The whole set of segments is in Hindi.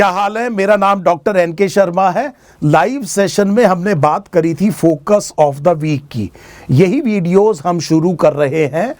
क्या हाल है। मेरा नाम डॉक्टर एनके शर्मा है। लाइव सेशन में हमने बात करी थी फोकस ऑफ द वीक की। यही वीडियोस हम शुरू कर रहे हैं।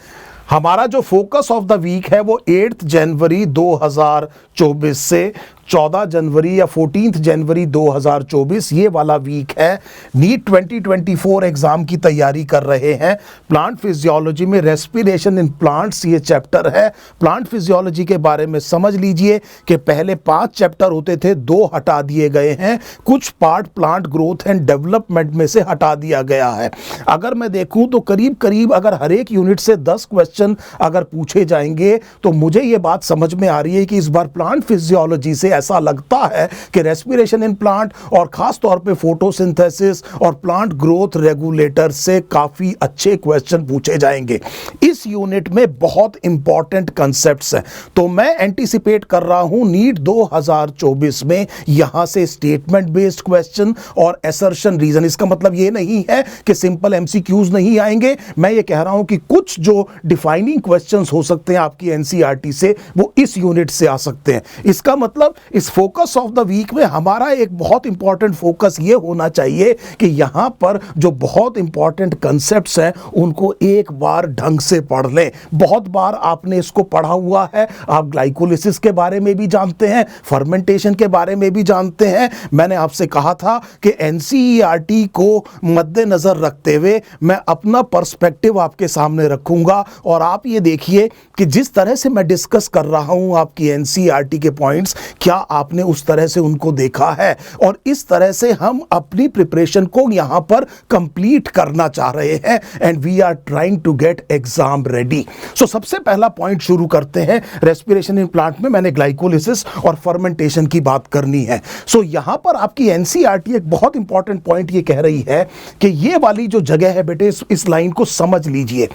हमारा जो फोकस ऑफ द वीक है वो 8 जनवरी 2024 से 14 जनवरी या 14 जनवरी 2024 ये वाला वीक है। नीट 2024 एग्जाम की तैयारी कर रहे हैं। प्लांट फिजियोलॉजी में रेस्पिरेशन इन प्लांट्स ये चैप्टर है। प्लांट फिजियोलॉजी के बारे में समझ लीजिए कि पहले 5 चैप्टर होते थे, 2 हटा दिए गए हैं। कुछ part plant growth and development में से हटा दिया गया है। अगर मैं देखूं तो करीब करीब अगर हर एक यूनिट से 10 क्वेश्चन अगर पूछे जाएंगे तो मुझे ये बात समझ में आ रही है कि इस बार प्लांट फिजियोलॉजी से ऐसा लगता है कि रेस्पिरेशन इन प्लांट और खास तौर पे फोटोसिंथेसिस और प्लांट ग्रोथ रेगुलेटर से काफी अच्छे क्वेश्चन पूछे जाएंगे। इस यूनिट में बहुत इंपॉर्टेंट कंसेप्ट्स हैं, तो मैं एंटीसिपेट कर रहा हूं नीट 2024 में यहां से स्टेटमेंट बेस्ड क्वेश्चन और असर्शन रीजन। इसका मतलब ये नहीं है कि सिंपल एमसीक्यूज नहीं आएंगे। मैं ये कह रहा हूं कि कुछ जो डिफाइनिंग क्वेश्चंस हो सकते हैं आपकी एनसीईआरटी से वो इस यूनिट से आ सकते हैं। इसका मतलब इस फोकस ऑफ द वीक में हमारा एक बहुत इंपॉर्टेंट फोकस ये होना चाहिए कि यहां पर जो बहुत इंपॉर्टेंट कंसेप्ट्स हैं उनको एक बार ढंग से पढ़ लें। बहुत बार आपने इसको पढ़ा हुआ है, आप ग्लाइकोलिसिस के बारे में भी जानते हैं, फर्मेंटेशन के बारे में भी जानते हैं। मैंने आपसे कहा था कि एनसीईआरटी को मद्देनजर रखते हुए मैं अपना पर्सपेक्टिव आपके सामने रखूंगा और आप ये देखिए कि जिस तरह से मैं डिस्कस कर रहा हूं आपकी एनसीईआरटी के पॉइंट्स, क्या आपने उस तरह से उनको देखा है। और इस तरह से हम अपनी प्रिपरेशन को यहां पर कंप्लीट करना चाह रहे हैं and we are trying to get exam ready. So सबसे पहला पॉइंट शुरू करते हैं। रेस्पिरेशन इन प्लांट में मैंने ग्लाइकोलिसिस और फर्मेंटेशन की बात करनी है। सो यहां पर आपकी एनसीईआरटी एक बहुत इंपॉर्टेंट पॉइंट ये कह रही है कि ये वाली जो जगह है बेटे, इस लाइन को समझ लीजिए।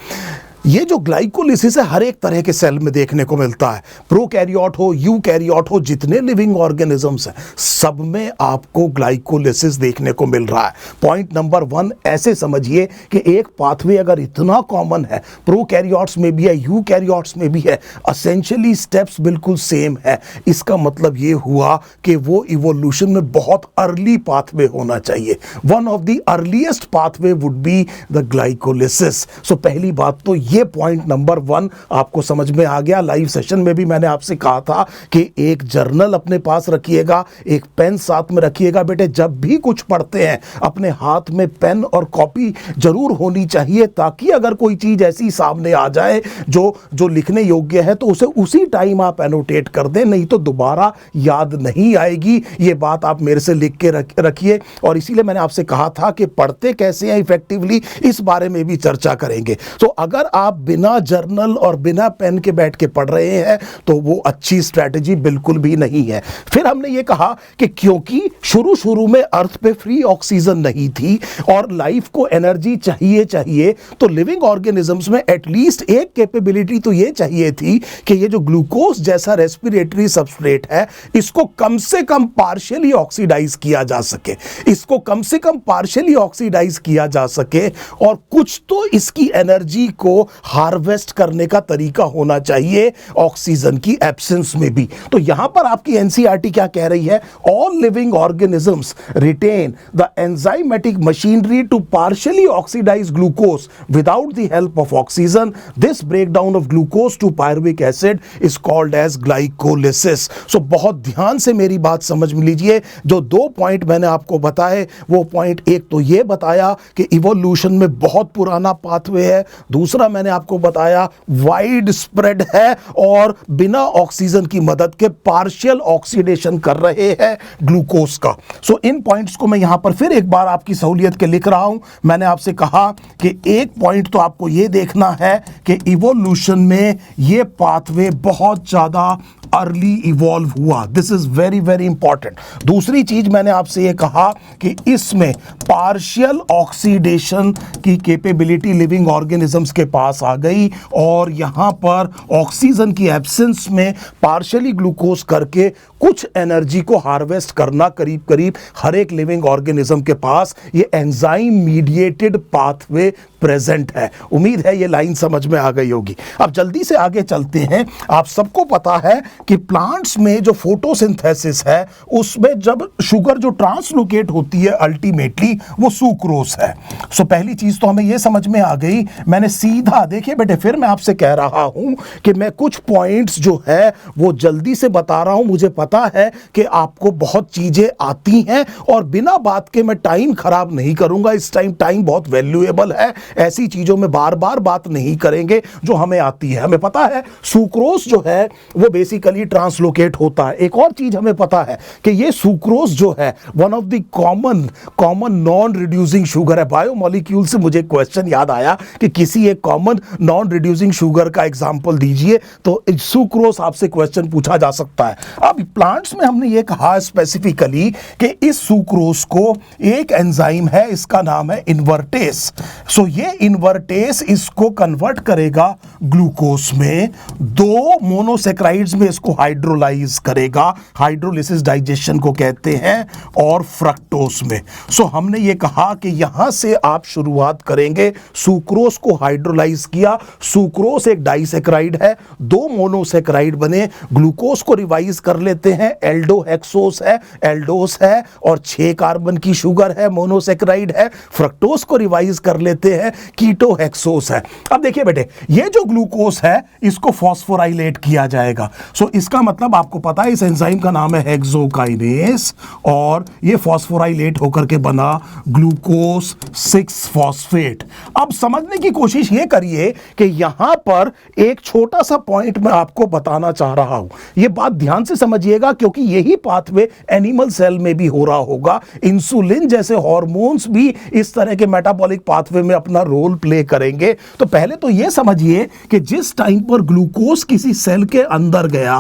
ये जो ग्लाइकोलिसिस है हर एक तरह के सेल में देखने को मिलता है, प्रोकैरियोट हो, यूकैरियोट हो, जितने लिविंग ऑर्गेनिजम्स हैं सब में आपको ग्लाइकोलिसिस देखने को मिल रहा है। पॉइंट नंबर 1 ऐसे समझिए कि एक पाथवे अगर इतना कॉमन है, प्रोकैरियोट्स में भी है, यूकैरियोट्स में भी है, एसेंशियली स्टेप्स बिल्कुल सेम है। इसका मतलब ये हुआ कि वो इवोल्यूशन में बहुत अर्ली पाथवे होना चाहिए। One of the earliest pathway would be the glycolysis. So पहली बात तो ये पॉइंट नंबर 1 आपको समझ में आ गया। लाइव सेशन में भी मैंने आपसे कहा था कि एक जर्नल अपने पास रखिएगा, एक पेन साथ में रखिएगा। बेटे जब भी कुछ पढ़ते हैं अपने हाथ में पेन और कॉपी जरूर होनी चाहिए, ताकि अगर कोई चीज ऐसी सामने आ जाए जो लिखने योग्य है तो उसे उसी टाइम आप एनोटेट कर दें, नहीं तो दोबारा याद नहीं आएगी। ये बात आप मेरे से लिख के रखिए। और इसीलिए मैंने आपसे कहा था कि पढ़ते कैसे हैं इफेक्टिवली, इस बारे में भी चर्चा करेंगे। तो अगर आप बिना जर्नल और बिना पेन के बैठ के पढ़ रहे हैं तो वो अच्छी स्ट्रैटेजी बिल्कुल भी नहीं है। फिर हमने ये कहा कि क्योंकि शुरू में अर्थ पे फ्री ऑक्सीजन नहीं थी और लाइफ को एनर्जी चाहिए तो लिविंग ऑर्गेनिजम्स में एटलीस्ट एक कैपेबिलिटी तो ये चाहिए थी कि ये जो ग्लूकोज जैसा रेस्पिरेटरी सबस्ट्रेट है इसको कम से कम पार्शियली ऑक्सीडाइज किया जा सके, इसको कम से कम पार्शियली ऑक्सीडाइज किया जा सके और कुछ तो इसकी एनर्जी को हार्वेस्ट करने का तरीका होना चाहिए ऑक्सीजन की एब्सेंस में भी। तो यहां पर आपकी एनसीईआरटी क्या कह रही है? All living organisms retain the enzymatic machinery to partially oxidise glucose without the help of oxygen. This breakdown of glucose to pyruvic acid is called as glycolysis. So बहुत ध्यान से मेरी बात समझ लीजिए। जो 2 पॉइंट मैंने आपको बताए, वो पॉइंट एक तो ये बताया कि इवोल्यूशन में बहुत पुराना पाथवे है, दूसरा मैंने आपको बताया वाइड स्प्रेड है और बिना ऑक्सीजन की मदद के पार्शियल ऑक्सीडेशन कर रहे हैं ग्लूकोज का। सो इन पॉइंट्स को मैं यहां पर फिर एक बार आपकी सहूलियत के लिख रहा हूं। मैंने आपसे कहा कि एक पॉइंट तो आपको यह देखना है कि इवोल्यूशन में यह पाथवे बहुत ज्यादा अर्ली इवॉल्व हुआ। This is very very important. दूसरी चीज मैंने आपसे यह कहा कि इसमें पार्शियल ऑक्सीडेशन की कैपेबिलिटी लिविंग ऑर्गेनिजम्स के पास आ गई और यहां पर ऑक्सीजन की एब्सेंस में पार्शियली ग्लूकोज करके कुछ एनर्जी को हार्वेस्ट करना करीब करीब हर एक लिविंग ऑर्गेनिज्म के पास ये एंजाइम मीडिएटेड पाथवे प्रेजेंट है। उम्मीद है ये लाइन समझ में आ गई होगी। अब जल्दी से आगे चलते हैं। आप सबको पता है कि प्लांट्स में जो फोटोसिंथेसिस है उसमें जब शुगर जो ट्रांसलोकेट होती है अल्टीमेटली वो सुक्रोज है। सो पहली चीज तो हमें ये समझ में आ गई। मैंने सीधा, देखिए बेटे फिर मैं आपसे कह रहा हूं कि मैं कुछ पॉइंट्स जो है वो जल्दी से बता रहा हूं। मुझे पता है कि आपको बहुत चीजें आती हैं और बिना बात के मैं टाइम खराब नहीं करूंगा। इस टाइम बहुत वैल्यूएबल है। ऐसी चीजों में बार बार बात नहीं करेंगे जो हमें आती है। हमें पता है सुक्रोज जो है वो बेसिकली ट्रांसलोकेट होता है। एक और चीज हमें पता है कि ये सुक्रोज जो है one of the common noun reducing sugar है। बायोमोलिक्यूल से मुझे क्वेश्चन याद आया कि किसी एक कॉमन नॉन रिड्यूसिंग शुगर का एग्जांपल दीजिए, तो सुक्रोज आपसे क्वेश्चन पूछा जा सकता है। अब प्लांट्स में हमने ये कहा स्पेसिफिकली कि इस सुक्रोज को एक एंजाइम है, इसका नाम है इन्वर्टेस। सो ये इन्वर्टेस इसको कन्वर्ट करेगा ग्लूकोज में, दो मोनोसेक्राइड्स में इसको हाइड्रोलाइज करेगा, हाइड्रोलिसिस डाइजेशन को कहते हैं, और फ्रक्टोज में। सो हमने ये कहा कि यहां से आप शुरुआत करेंगे। सुक्रोज को हाइड्रोलाइज किया, सुक्रोज एक डाइसेक्राइड है, दो मोनोसेक्राइड बने, ग्लूकोज को रिवाइज कर लेते हैं, एल्डोहेक्सोस है, एल्डोस है, और 6 कार्बन की शुगर है, मोनोसेक्राइड है। फ्रक्टोज को रिवाइज कर लेते हैं, कीटोहेक्सोस है। अब देखिए बेटे, ये जो ग्लूकोज है इसको फॉस्फोराइलेट किया जाएगा। सो इसका मतलब आपको पता है इस एंजाइम का नाम है हेक्सोकाइनेस, और ये फॉस्फोराइलेट होकर के बना ग्लूकोज 6 फॉस्फेट। अब समझने की कोशिश ये करिए कि यहां पर एक छोटा सा पॉइंट मैं आपको बताना चाह रहा हूं। ये बात ध्यान से समझिएगा क्योंकि यही पाथवे एनिमल सेल में भी हो रहा होगा। इंसुलिन जैसे हार्मोन्स भी इस तरह के मेटाबॉलिक पाथवे में अपना रोल प्ले करेंगे। तो पहले तो यह समझिए कि जिस टाइम पर ग्लूकोज किसी सेल के अंदर गया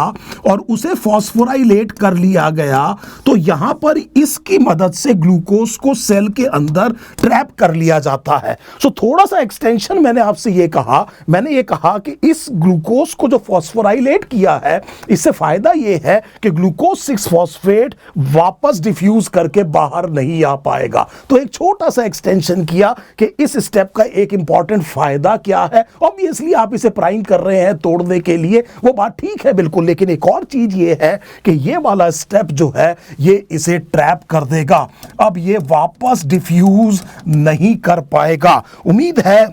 और उसे फॉस्फोराइलेट कर लिया गया, तो यहां पर इसकी मदद से ग्लूकोज को सेल के अंदर ट्रैप कर लिया जाता है। सो थोड़ा सा एक्सटेंशन मैंने आपसे यह कहा, मैंने ये कहा कि इस ग्लूकोज को जो फॉस्फोराइलेट किया है इससे फायदा यह है कि ग्लूकोज 6 फॉस्फेट वापस डिफ्यूज करके बाहर नहीं आ पाएगा। तो एक छोटा सा एक्सटेंशन किया कि इस स्टेप का एक इंपॉर्टेंट फायदा क्या है। ऑब्वियसली आप इसे प्राइम कर रहे हैं तोड़ने के लिए, वो बात ठीक है बिल्कुल, लेकिन एक और चीज ये है कि ये वाला स्टेप जो है ये इसे ट्रैप कर देगा। अब ये वापस डिफ्यूज नहीं कर पाएगा। उम्मीद है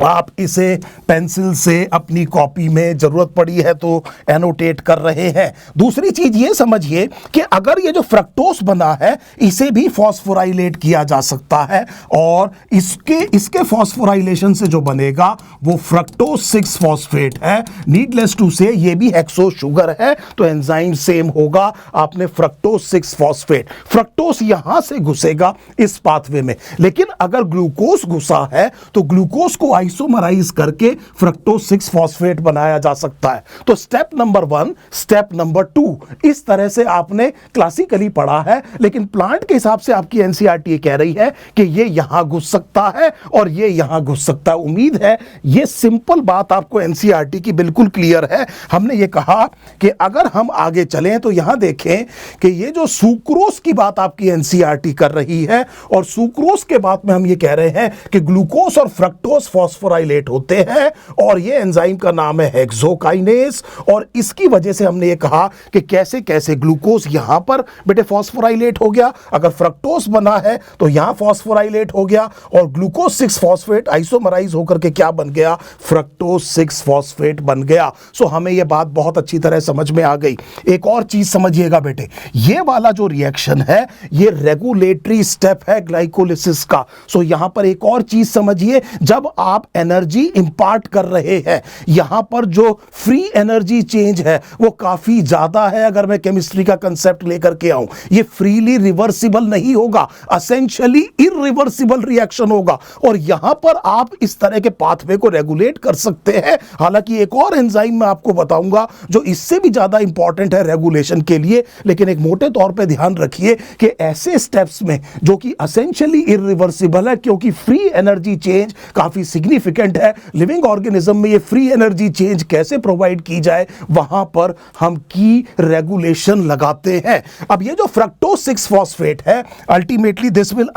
आप इसे पेंसिल से अपनी कॉपी में जरूरत पड़ी है तो एनोटेट कर रहे हैं। दूसरी चीज ये समझिए कि अगर ये जो फ्रक्टोज बना है इसे भी फॉस्फोराइलेट किया जा सकता है, और इसके फॉस्फोराइलेशन से जो बनेगा वो फ्रक्टोज 6 फॉस्फेट है। नीडलेस टू से ये भी हेक्सो शुगर है, तो एंजाइम सेम होगा। आपने फ्रक्टोज 6 फॉस्फेट, फ्रक्टोज यहां से घुसेगा इस पाथवे में, लेकिन अगर ग्लूकोज घुसा है तो ग्लूकोज को आइसोमराइज करके फ्रक्टोज 6 फॉस्फेट बनाया जा सकता है। तो स्टेप नंबर 1, स्टेप नंबर 2, इस तरह से आपने क्लासिकली पढ़ा है, लेकिन प्लांट के हिसाब से आपकी एनसीईआरटी कह रही है कि ये यहां घुस सकता है और ये यहां घुस सकता है। उम्मीद है ये सिंपल बात आपको एनसीईआरटी की बिल्कुल क्लियर है। हमने ये कहा कि अगर हम आगे चलें तो यहां देखें कि ये जो सुक्रोज की बात आपकी एनसीईआरटी कर रही है, और सुक्रोज के बाद में हम ये कह रहे हैं कि ग्लूकोज और फ्रक्टोज फॉस्फोराइलेट होते हैं, और ये एंजाइम का नाम है हेक्सोकाइनेस। और इसकी वजह से हमने ये कहा कि कैसे कैसे ग्लूकोज यहां पर बेटे फॉस्फोराइलेट हो गया, अगर फ्रक्टोज बना है तो यहां फॉस्फोराइलेट हो गया, और ग्लूकोज 6 फॉस्फेट आइसोमराइज होकर के क्या बन गया, फ्रक्टोज 6 फॉस्फेट बन गया। सो हमें यह बात बहुत अच्छी तरह समझ में आ गई। एक और चीज समझिएगा बेटे, ये वाला जो रिएक्शन है ये रेगुलेटरी स्टेप है ग्लाइकोलिसिस का। सो यहां पर एक और चीज समझिए, जब आप एनर्जी इंपार्ट कर रहे हैं, यहां पर जो फ्री एनर्जी चेंज है वो काफी ज्यादा है। अगर मैं केमिस्ट्री का कंसेप्ट लेकर के आऊं, ये फ्रीली रिवर्सिबल नहीं होगा, एसेंशियली इरिवर्सिबल रिएक्शन होगा, और यहां पर आप इस तरह के पाथवे को रेगुलेट कर सकते हैं। हालांकि एक और एंजाइम मैं आपको बताऊंगा जो इससे भी ज्यादा इंपॉर्टेंट है रेगुलेशन के लिए, लेकिन एक मोटे तौर पे ध्यान रखिए कि ऐसे स्टेप्स में जो कि एसेंशियली इरिवर्सिबल है, क्योंकि फ्री एनर्जी चेंज काफी सिग्निफिकेंट है। लिविंग ऑर्गेनिज्म में ये फ्री एनर्जी चेंज कैसे प्रोवाइड की जाए, वहां पर हम की रेगुलेशन लगाते हैं। अब ये जो फ्रक्टोज 6 फॉस्फेट है, ultimately this will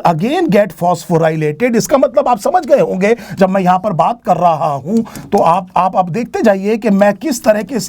again get phosphorylated. इसका मतलब आप समझ गए होंगे जब मैं यहां पर बात कर रहा हूं, तो आप अब देखते जाइए कि मैं किस तरह के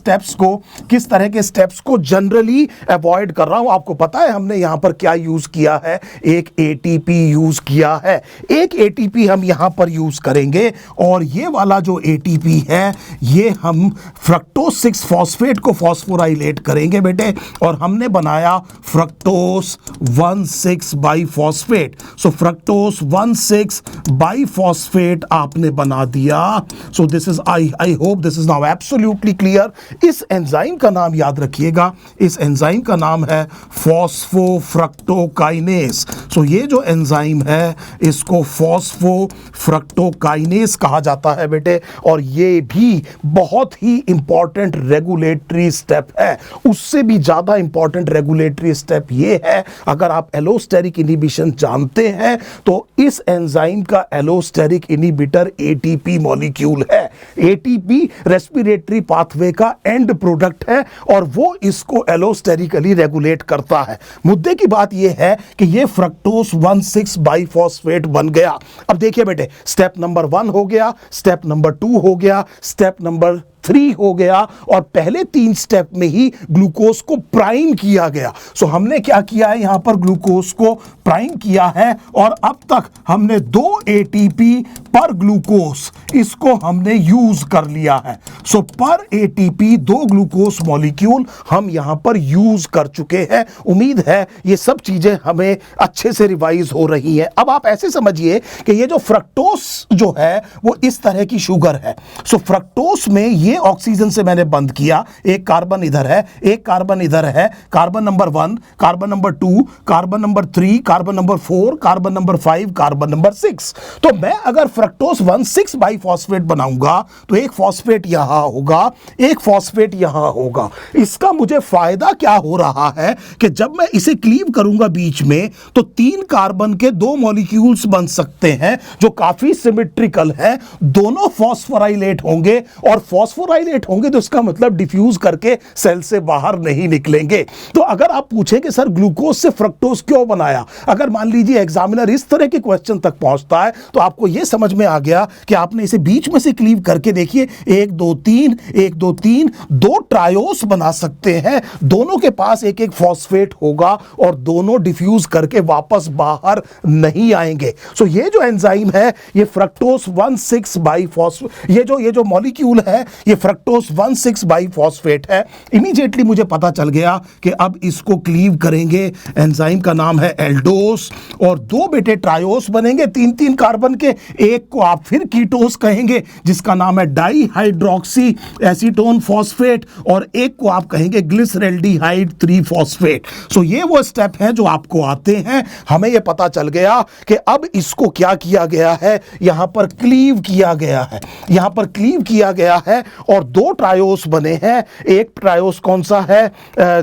स्टेप्स को जनरली अवॉइड कर रहा हूं। आपको पता है हमने यहां पर क्या यूज किया है, एक एटीपी यूज किया है। एक एटीपी हम यहां पर यूज करेंगे और ये वाला जो एटीपी है ये हम फ्रक्टोज 6 फॉस्फेट को फॉस्फोराइलेट करेंगे बेटे, और हमने बनाया फ्रक्टोज 1,6 बाइफॉस्फेट। सो फ्रक्टोज 1,6 बाइफॉस्फेट आपने बना दिया। So this is I hope this is now absolutely clear. इस एंजाइम का नाम याद रखिएगा, इस एंजाइम का नाम है फॉस्फोफ्रक्टोकाइनेस। सो ये जो एंजाइम है इसको फॉस्फोफ्रक्टोकाइनेस कहा जाता है बेटे, और ये भी बहुत ही इंपॉर्टेंट रेगुलेटरी स्टेप है। उससे भी ज्यादा इंपॉर्टेंट रेगुलेटरी स्टेप ये है, अगर आप एलोस्टेरिक इनहिबिशन जानते हैं तो इस एंजाइम का एलोस्टेरिक इनहिबिटर एटीपी मॉलिक्यूल है। एटीपी रेस्पिरेटरी पाथवे का एंड प्रोडक्ट है और वो इसको एलोस्टेरिकली रेगुलेट करता है। मुद्दे की बात यह है कि ये फ्रक्टोज 1,6 बाइफॉस्फेट बन गया। अब देखिए बेटे, स्टेप नंबर 1 हो गया, स्टेप नंबर 2 हो गया, स्टेप नंबर 3 हो गया, और पहले 3 स्टेप में ही ग्लूकोज को प्राइम किया गया। सो हमने क्या किया है, यहां पर ग्लूकोज को प्राइम किया है और अब तक हमने 2 एटीपी पर ग्लूकोज इसको हमने यूज कर लिया है। सो पर एटीपी 2 ग्लूकोज मॉलिक्यूल हम यहां पर यूज कर चुके हैं। उम्मीद है ये सब चीजें हमें अच्छे से रिवाइज हो रही हैं। अब आप ऐसे समझिए कि ये जो फ्रक्टोज जो है वो इस तरह की शुगर है। सो फ्रक्टोज में ये ऑक्सीजन से मैंने बंद किया, एक कार्बन इधर है, एक कार्बन इधर है, carbon number 1, carbon number 2, carbon number 3, carbon number 4, carbon number 5, carbon number 6। तो मैं अगर फ्रक्टोज 1,6 बाइफॉस्फेट बनाऊंगा तो एक फॉस्फेट यहां होगा, एक फॉस्फेट यहां होगा। इसका मुझे फायदा क्या हो रहा है कि जब मैं इसे क्लीव करूंगा बीच में तो 3 कार्बन के 2 मॉलिक्यूल्स बन सकते हैं जो काफी सिमेट्रिकल है, दोनों फॉस्फोराइलेट होंगे, और फॉस्फोराइलेट होंगे तो इसका मतलब डिफ्यूज करके सेल से बाहर नहीं निकलेंगे। तो अगर आप पूछें कि सर ग्लूकोज से फ्रक्टोज क्यों बनाया, अगर मान लीजिए एग्जामिनर इस तरह के क्वेश्चन तक पहुंचता है तो आपको यह समझ में आ गया कि आपने इसे बीच में से क्लीव करके देखिए, 1 2 3, 1 2 3, 2 ट्रायोस बना सकते हैं, दोनों के पास एक एक फॉस्फेट होगा और दोनों डिफ्यूज करके वापस बाहर नहीं आएंगे। सो ये जो एंजाइम है ये फ्रक्टोज 1,6 बाइफॉस्फेट, ये जो मॉलिक्यूल है ये फ्रक्टोज 1,6 बाइफॉस्फेट है। इमीडिएटली मुझे पता चल गया कि अब इसको क्लीव करेंगे, एंजाइम का नाम है एल्डोस, और 2 बेटे ट्रायोस बनेंगे 3-3 कार्बन के, एक को आप फिर कीटोस कहेंगे जिसका नाम है डाईहाइड्रोक्सी एसीटोन फॉस्फेट, और एक को आप कहेंगे ग्लिसरैल्डिहाइड 3 फॉस्फेट। सो ये वो स्टेप हैं जो आपको आते हैं। हमें ये पता चल गया कि अब इसको क्या किया गया है, यहां पर क्लीव किया गया है, यहां पर क्लीव किया गया है और 2 ट्रायोस बने हैं। एक ट्रायोस कौन सा है,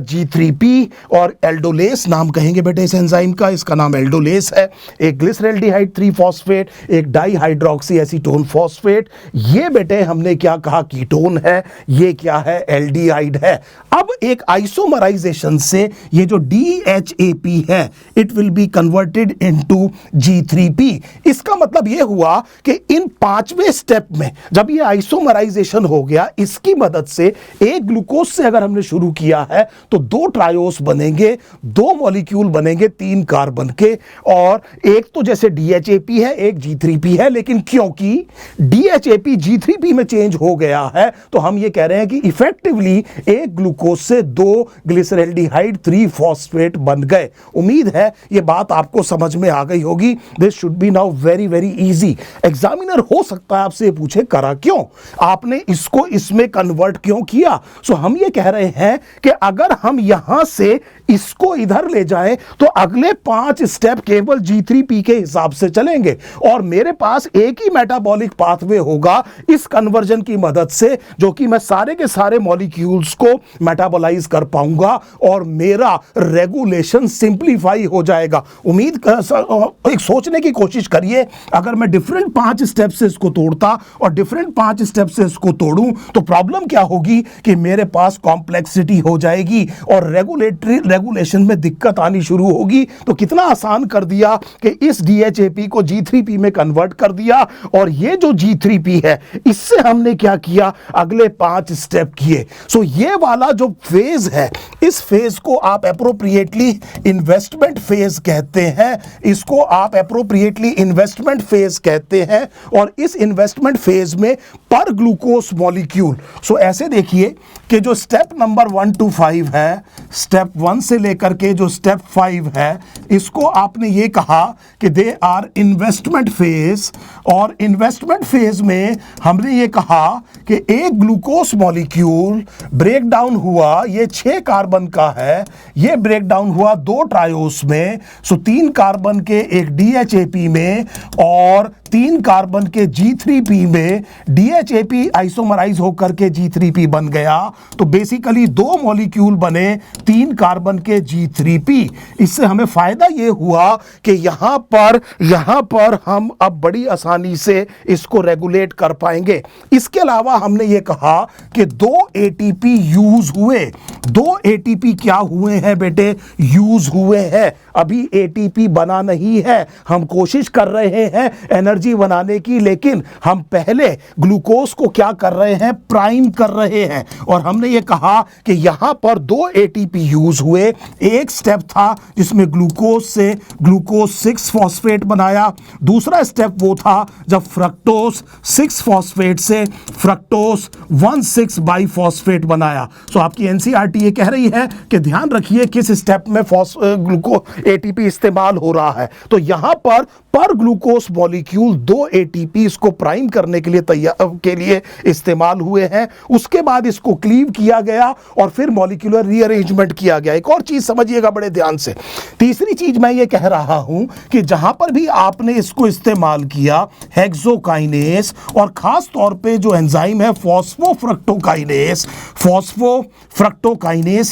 G3P, और एल्डोलेस नाम कहेंगे बेटे इस एंजाइम का, इसका नाम एल्डोलेस है। एक ग्लिसरैल्डिहाइड 3 फॉस्फेट, एक डाईहाइड्रोक्सी एसीटोन फॉस्फेट। ये बेटे हमने क्या कहा, कीटोन है, ये क्या है, एल्डिहाइड है। अब एक आइसोमराइजेशन से ये जो DHAP है it will be converted into G3P। इसका मतलब ये हुआ कि इन 5वें स्टेप में जब ये आइसोमराइजेशन हो गया, इसकी मदद से एक ग्लूकोज से अगर हमने शुरू किया है तो 2 ट्रायोस बनेंगे, 2 मॉलिक्यूल बनेंगे 3 कार्बन के, और एक तो जैसे DHAP है, एक G3P है, लेकिन क्योंकि DHAP G3P में चेंज हो गया है तो हम ये कह रहे हैं कि इफेक्टिवली एक ग्लूकोज से 2 ग्लिसरैल्डिहाइड 3 फॉस्फेट बन गए। उम्मीद है ये बात आपको समझ में आ गई होगी। This should be now very very easy. Examiner हो सकता है आपसे पूछे करा क्यों, आपने इसको इसको इसमें कन्वर्ट क्यों किया? सो हम ये कह रहे हैं कि अगर हम यहां से इसको इधर ले जाएं तो अगले 5 स्टेप केवल G3P के हिसाब से चलेंगे और मेरे पास एक ही मेटाबॉलिक पाथवे होगा इस कन्वर्जन की मदद से, जो कि मैं सारे के सारे मॉलिक्यूल्स को मेटाबोलाइज कर पाऊंगा और मेरा रेगुलेशन सिंप्लीफाई हो जाएगा। उम्मीद एक सोचने की कोशिश करिए, अगर मैं डिफरेंट 5 स्टेप से इसको तोड़ता और डिफरेंट 5 स्टेप से इसको तोड़ूं तो प्रॉब्लम क्या होगी कि मेरे पास कॉम्प्लेक्सिटी हो जाएगी और रेगुलेशन में दिक्कत आनी शुरू होगी। तो कितना आसान कर दिया कि इस DHAP को G3P में कन्वर्ट कर दिया और ये जो G3P है इससे हमने क्या किया, अगले 5 स्टेप किए। सो ये वाला जो फेज है, इस फेज को आप एप्रोप्रिएटली इन्वेस्टमेंट फेज कहते हैं, इसको आप एप्रोप्रिएटली इन्वेस्टमेंट फेज कहते हैं। और इस इन्वेस्टमेंट फेज में पर ग्लूकोज मॉलिक्यूल, सो ऐसे देखिए कि जो स्टेप नंबर 1 to 5 है, स्टेप 1 से लेकर के जो स्टेप 5 है, इसको आपने ये कहा कि दे आर इन्वेस्टमेंट फेज। और इन्वेस्टमेंट फेज में हमने ये कहा कि एक ग्लूकोज मॉलिक्यूल ब्रेक डाउन हुआ, ये 6 कार्बन का है, ये ब्रेक डाउन हुआ 2 ट्रायोस में, सो 3 कार्बन के एक DHAP में और 3 कार्बन के G3P में। DHAP आइसोमराइज होकर के G3P बन गया, तो बेसिकली 2 मॉलिक्यूल बने 3 कार्बन के G3P। इससे हमें फायदा ये हुआ कि यहां पर हम अब बड़ी आसानी से इसको रेगुलेट कर पाएंगे। इसके अलावा हमने ये कहा कि 2 ATP यूज हुए। 2 ATP क्या हुए हैं बेटे? यूज हुए हैं। अभी ATP बना नहीं है, हम कोशिश कर रहे हैं एनर्जी बनाने की, लेकिन हम पहले ग्लूकोज को क्या कर रहे हैं? प्राइम कर रहे हैं। और हमने ये कहा कि यहां पर 2 ATP यूज हुए। एक स्टेप था जिसमें ग्लूकोज से ग्लूकोज 6 फॉस्फेट बनाया, दूसरा स्टेप वो था जब फ्रक्टोज 6 फॉस्फेट से फ्रक्टोज 1,6 बाइफॉस्फेट बनाया। सो आपकी NCERT ये कह रही है कि ध्यान रखिए किस स्टेप में ATP इस्तेमाल हो रहा है। तो यहां पर ग्लूकोज मॉलिक्यूल 2 ATP इसको प्राइम करने के लिए इस्तेमाल हुए हैं। उसके बाद इसको क्लीव किया गया और फिर मॉलिक्यूलर रीअरेंजमेंट किया गया। एक और चीज समझिएगा बड़े ध्यान से, तीसरी चीज मैं ये कह रहा हूं कि जहां पर भी आपने इसको इस्तेमाल किया हेक्सोकाइनेस, और खास तौर पे जो एंजाइम है फॉस्फोफ्रक्टोकाइनेस,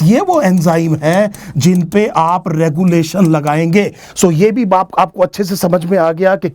ये वो एंजाइम है जिन पे आप रेगुलेशन लगाएंगे। सो ये भी बात आपको अच्छे से समझ में आ गया कि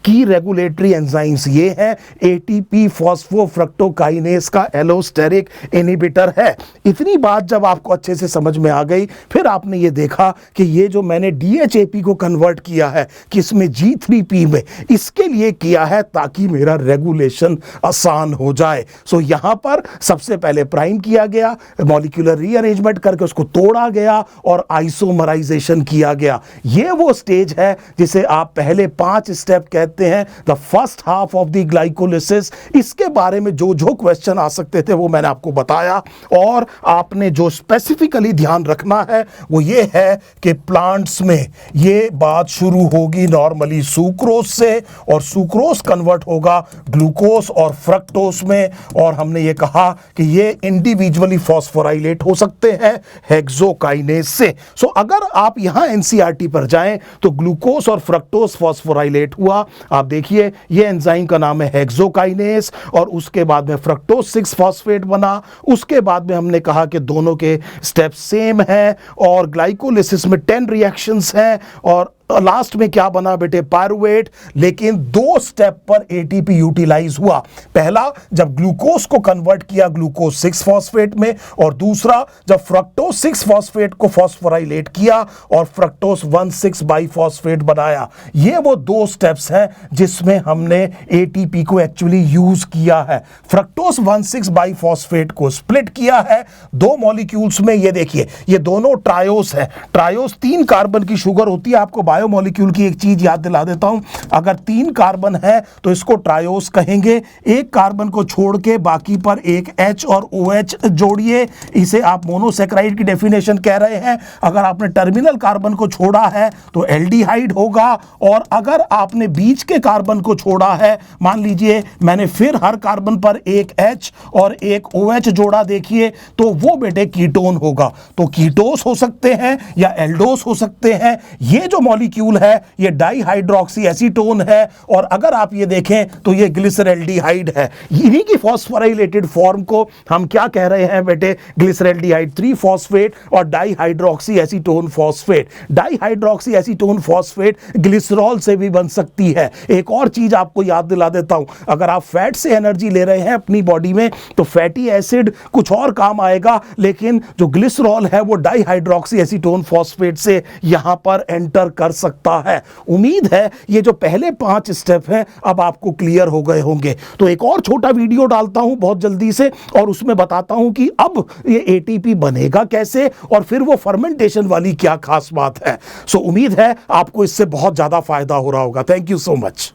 की रेगुलेटरी एंजाइम्स ये है। ATP फॉस्फोफ्रक्टोकाइनेस का एलोस्टेरिक इनहिबिटर है। इतनी बात जब आपको अच्छे से समझ में आ गई, फिर आपने ये देखा कि ये जो मैंने DHAP को कन्वर्ट किया है किसमें? G3P में। इसके लिए किया है ताकि मेरा रेगुलेशन आसान हो जाए। सो यहां पर सबसे पहले प्राइम किया गया, मॉलिक्यूलर रीअरेंजमेंट करके उसको तोड़ा गया और आइसोमराइजेशन किया गया। ये वो स्टेज है जिसे आप पहले 5 स्टेप कहते हैं, the first half of the glycolysis. इसके बारे में जो क्वेश्चन आ सकते थे वो मैंने आपको बताया। और आपने जो स्पेसिफिकली ध्यान रखना है वो ये है कि प्लांट्स में ये बात शुरू होगी नॉर्मली सुक्रोज से, और सुक्रोज कन्वर्ट होगा ग्लूकोज और फ्रक्टोज में। और हमने ये कहा कि ये इंडिविजुअली फॉस्फोराइलेट हो सकते हैं हेक्सोकाइनेस से। सो अगर आप यहां NCERT पर जाएं तो ग्लूकोज और फ्रक्टोज फॉस्फोराइलेट हुआ। आप देखिए ये एंजाइम का नाम है हेक्सोकाइनेस, और उसके बाद में फ्रक्टोज 6 फॉस्फेट बना। उसके बाद में हमने कहा कि दोनों के स्टेप सेम है और ग्लाइकोलिसिस में 10 रिएक्शंस हैं, और लास्ट में क्या बना बेटे? पायरुवेट। लेकिन 2 स्टेप पर ATP यूटिलाइज हुआ। पहला जब ग्लूकोज को कन्वर्ट किया ग्लूकोज 6 फॉस्फेट में, और दूसरा जब फ्रक्टोज 6 फॉस्फेट को फॉस्फोराइलेट किया और फ्रक्टोज 1,6 बाइफॉस्फेट बनाया। ये वो 2 स्टेप्स हैं जिसमें हमने ATP को एक्चुअली यूज किया है। फ्रक्टोज 1,6 बाइफॉस्फेट को स्प्लिट किया है 2 मॉलिक्यूल्स में। ये देखिए ये दोनों ट्रायोस है। ट्रायोस 3 कार्बन की शुगर होती है, आपको बायोमोलिक्यूल की एक चीज याद दिला देता हूं, अगर 3 कार्बन है तो इसको ट्रायोस कहेंगे, एक कार्बन को छोड़ के बाकी पर एक H और OH जोड़िए, इसे आप मोनोसेक्राइड की डेफिनेशन कह रहे हैं। अगर आपने टर्मिनल कार्बन को छोड़ा है तो एल्डिहाइड होगा, और अगर आपने बीच के कार्बन को छोड़ा है, मान लीजिए मैंने फिर हर कार्बन पर एक H और एक OH जोड़ा, देखिए तो वो बेटे कीटोन होगा। तो कीटोस हो सकते हैं या एल्डोस हो सकते हैं। ये जो मॉलिक्यूल है ये डाइहाइड्रोक्सी एसीटोन है, और अगर आप ये देखें तो ये ग्लिसरैल्डिहाइड है। इन्हीं की फॉस्फोराइलेटेड फॉर्म को हम क्या कह रहे हैं बेटे, ग्लिसरैल्डिहाइड 3 फॉस्फेट और dihydroxy acetone phosphate. Dihydroxy acetone phosphate glycerol से भी बन सकती है। एक और चीज आपको याद दिला देता हूं, अगर आप फैट से एनर्जी ले रहे हैं अपनी बॉडी में तो फैटी एसिड कुछ और काम आएगा, लेकिन जो ग्लिसरॉल है वो डाइहाइड्रोक्सी एसीटोन फॉस्फेट से यहां पर एंटर कर सकता है। उम्मीद है ये जो पहले 5 स्टेप हैं अब आपको क्लियर हो गए होंगे। तो एक और छोटा वीडियो डालता हूं बहुत जल्दी से, और उसमें बताता हूं कि अब ये एटीपी बनेगा कैसे और फिर वो फर्मेंटेशन वाली क्या खास बात है। सो उम्मीद है आपको इससे बहुत ज्यादा फायदा हो रहा होगा। Thank you so much.